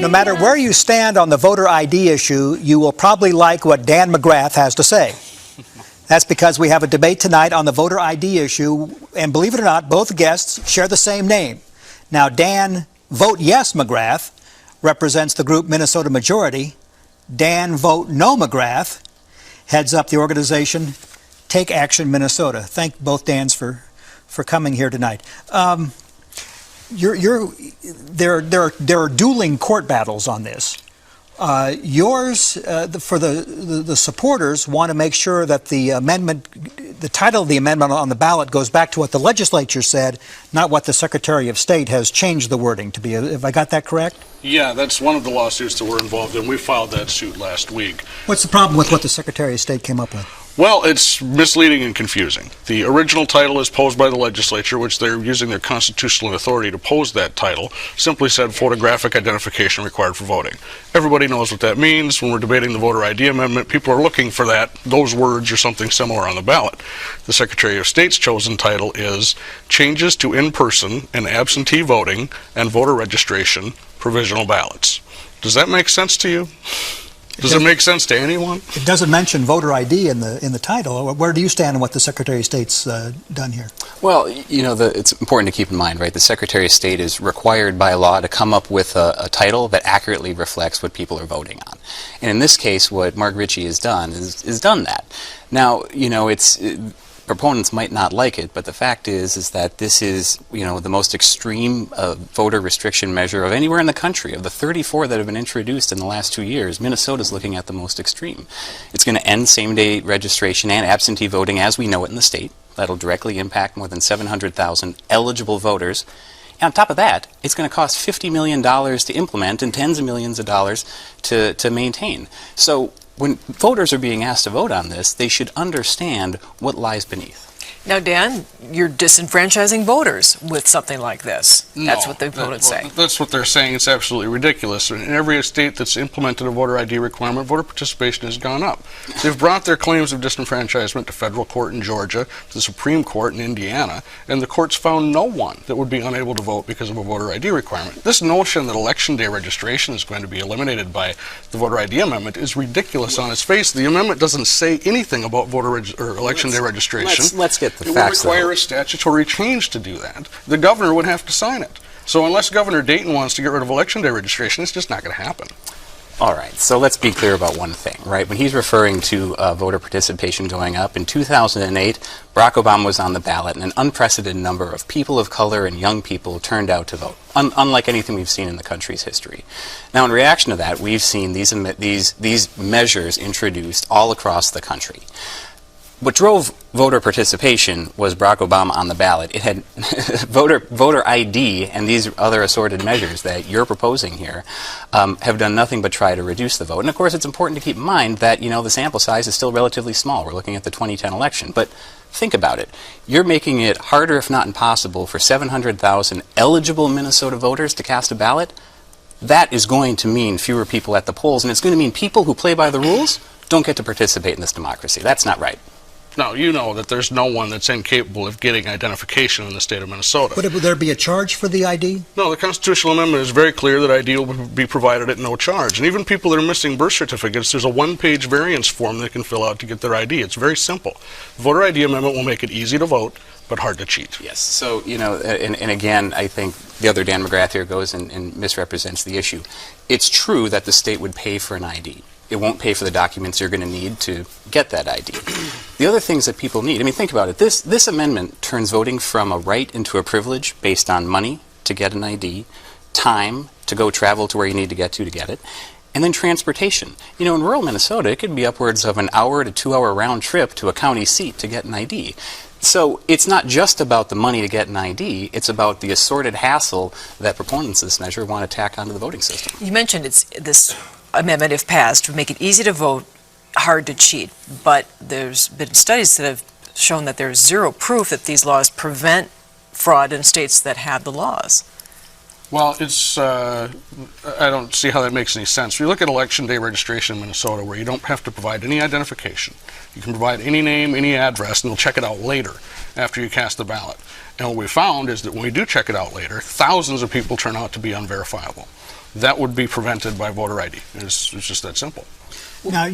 No matter where you stand on the voter ID issue, you will probably like what Dan McGrath has to say. That's because we have a debate tonight on the voter ID issue, and believe it or not, both guests share the same name. Now, Dan Vote Yes McGrath represents the group Minnesota Majority. Dan Vote No McGrath heads up the organization Take Action Minnesota. Thank both Dans for coming here tonight. There are dueling court battles on this. Yours, for the supporters, want to make sure that the amendment, the title of the amendment on the ballot goes back to what the legislature said, not what the Secretary of State has changed the wording to be. Have I got that correct? Yeah, that's one of the lawsuits that we're involved in. We filed that suit last week. What's the problem with what the Secretary of State came up with? Well, it's misleading and confusing. The original title is posed by the legislature, which they're using their constitutional authority to pose that title, simply said photographic identification required for voting. Everybody knows what that means. When we're debating the voter ID amendment, people are looking for those words or something similar on the ballot. The Secretary of State's chosen title is Changes to In-Person and Absentee Voting and Voter Registration Provisional Ballots. Does that make sense to you? Does it make sense to anyone? It doesn't mention voter ID in the title. Where do you stand on what the Secretary of State's done here? Well, you know, it's important to keep in mind, right? The Secretary of State is required by law to come up with a title that accurately reflects what people are voting on. And in this case, what Mark Ritchie has done is done that. Now, you know, proponents might not like it, but the fact is that this is, you know, the most extreme voter restriction measure of anywhere in the country. Of the 34 that have been introduced in the last 2 years, Minnesota's looking at the most extreme. It's going to end same-day registration and absentee voting as we know it in the state. That'll directly impact more than 700,000 eligible voters. And on top of that, it's going to cost $50 million to implement and tens of millions of dollars to maintain. So when voters are being asked to vote on this, they should understand what lies beneath. Now, Dan, you're disenfranchising voters with something like this. That's what the opponents say. That's what they're saying. It's absolutely ridiculous. In every state that's implemented a voter ID requirement, voter participation has gone up. They've brought their claims of disenfranchisement to federal court in Georgia, to the Supreme Court in Indiana, and the courts found no one that would be unable to vote because of a voter ID requirement. This notion that election day registration is going to be eliminated by the voter ID amendment is ridiculous on its face. The amendment doesn't say anything about election day registration. Let's get the facts. It would require a statutory change to do that. The governor would have to sign it. So unless Governor Dayton wants to get rid of election day registration, it's just not going to happen. All right, so let's be clear about one thing, right? When he's referring to voter participation going up, in 2008, Barack Obama was on the ballot, and an unprecedented number of people of color and young people turned out to vote, unlike anything we've seen in the country's history. Now, in reaction to that, we've seen these measures introduced all across the country. What drove voter participation was Barack Obama on the ballot. It had voter ID and these other assorted measures that you're proposing here have done nothing but try to reduce the vote. And of course, it's important to keep in mind that, you know, the sample size is still relatively small. We're looking at the 2010 election. But think about it. You're making it harder, if not impossible, for 700,000 eligible Minnesota voters to cast a ballot. That is going to mean fewer people at the polls, and it's going to mean people who play by the rules don't get to participate in this democracy. That's not right. Now, you know that there's no one that's incapable of getting identification in the state of Minnesota. Would there be a charge for the ID? No, the constitutional amendment is very clear that ID will be provided at no charge. And even people that are missing birth certificates, there's a one-page variance form they can fill out to get their ID. It's very simple. The voter ID amendment will make it easy to vote, but hard to cheat. Yes. So, you know, and again, I think the other Dan McGrath here goes and misrepresents the issue. It's true that the state would pay for an ID. It won't pay for the documents you're going to need to get that ID. The other things that people need, I mean, think about it. This amendment turns voting from a right into a privilege based on money to get an ID, time to go travel to where you need to get it, and then transportation. You know, in rural Minnesota, it could be upwards of an hour to 2 hour round trip to a county seat to get an ID. So it's not just about the money to get an ID, it's about the assorted hassle that proponents of this measure want to tack onto the voting system. You mentioned this amendment, if passed, would make it easy to vote, hard to cheat. But there's been studies that have shown that there's zero proof that these laws prevent fraud in states that have the laws. Well, I don't see how that makes any sense. If you look at election day registration in Minnesota, where you don't have to provide any identification, you can provide any name, any address, and they'll check it out later after you cast the ballot. And what we found is that when we do check it out later, thousands of people turn out to be unverifiable. that would be prevented by voter ID. It's just that simple. Now,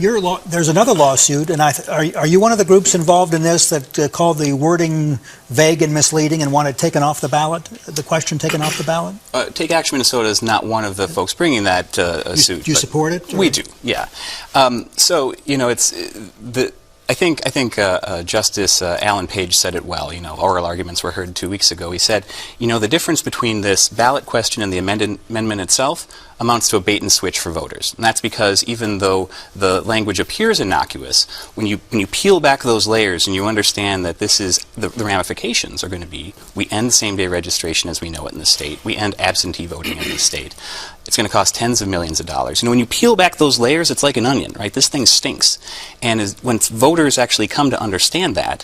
there's another lawsuit, and are you one of the groups involved in this that called the wording vague and misleading and wanted taken off the ballot, the question taken off the ballot? Take Action Minnesota is not one of the folks bringing that suit. Do you support it? Or? We do, yeah. So, you know, I think Justice Alan Page said it well. You know, oral arguments were heard 2 weeks ago. He said, you know, the difference between this ballot question and the amendment itself amounts to a bait and switch for voters. And that's because even though the language appears innocuous, when you peel back those layers and you understand that this is the ramifications are going to be, we end same-day registration as we know it in the state. We end absentee voting in the state. It's going to cost tens of millions of dollars. You know, when you peel back those layers, it's like an onion, right? This thing stinks. And when voters actually come to understand that,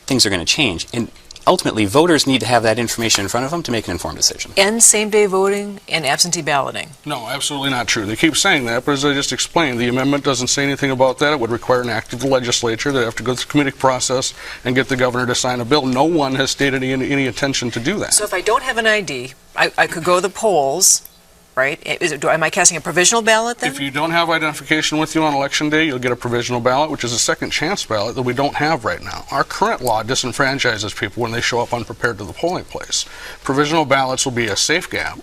things are going to change. And ultimately, voters need to have that information in front of them to make an informed decision. End same-day voting and absentee balloting. No, absolutely not true. They keep saying that, but as I just explained, the amendment doesn't say anything about that. It would require an act of the legislature. They have to go through the committee process and get the governor to sign a bill. No one has stated any intention to do that. So if I don't have an ID, I could go to the polls, right? Am I casting a provisional ballot then? If you don't have identification with you on election day, you'll get a provisional ballot, which is a second chance ballot that we don't have right now. Our current law disenfranchises people when they show up unprepared to the polling place. Provisional ballots will be a safeguard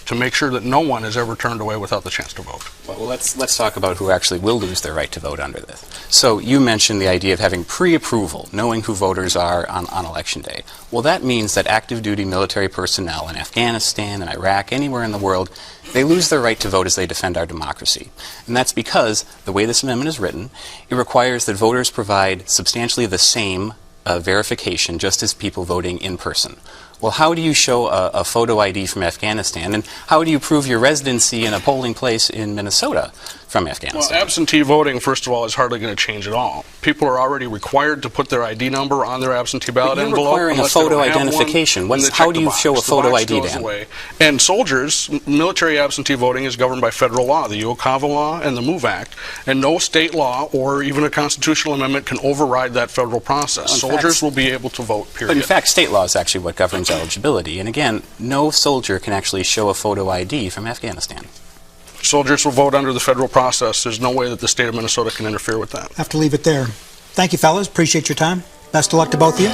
to make sure that no one is ever turned away without the chance to vote. Well, let's talk about who actually will lose their right to vote under this. So you mentioned the idea of having pre-approval, knowing who voters are on election day. Well, that means that active duty military personnel in Afghanistan and Iraq, anywhere in the world, they lose their right to vote as they defend our democracy. And that's because the way this amendment is written, it requires that voters provide substantially the same verification just as people voting in person. Well, how do you show a photo ID from Afghanistan, and how do you prove your residency in a polling place in Minnesota from Afghanistan? Well, absentee voting, first of all, is hardly going to change at all. People are already required to put their ID number on their absentee ballot But you're envelope. requiring a photo identification. How do you show a photo ID, Dan? And soldiers, military absentee voting is governed by federal law, the UOCAVA law and the MOVE Act, and no state law or even a constitutional amendment can override that federal process. Soldiers will be able to vote, period. But in fact, state law is actually what governs eligibility. And again, no soldier can actually show a photo ID from Afghanistan. Soldiers will vote under the federal process. There's no way that the state of Minnesota can interfere with that. Have to leave it there. Thank you, fellas. Appreciate your time. Best of luck to both of you.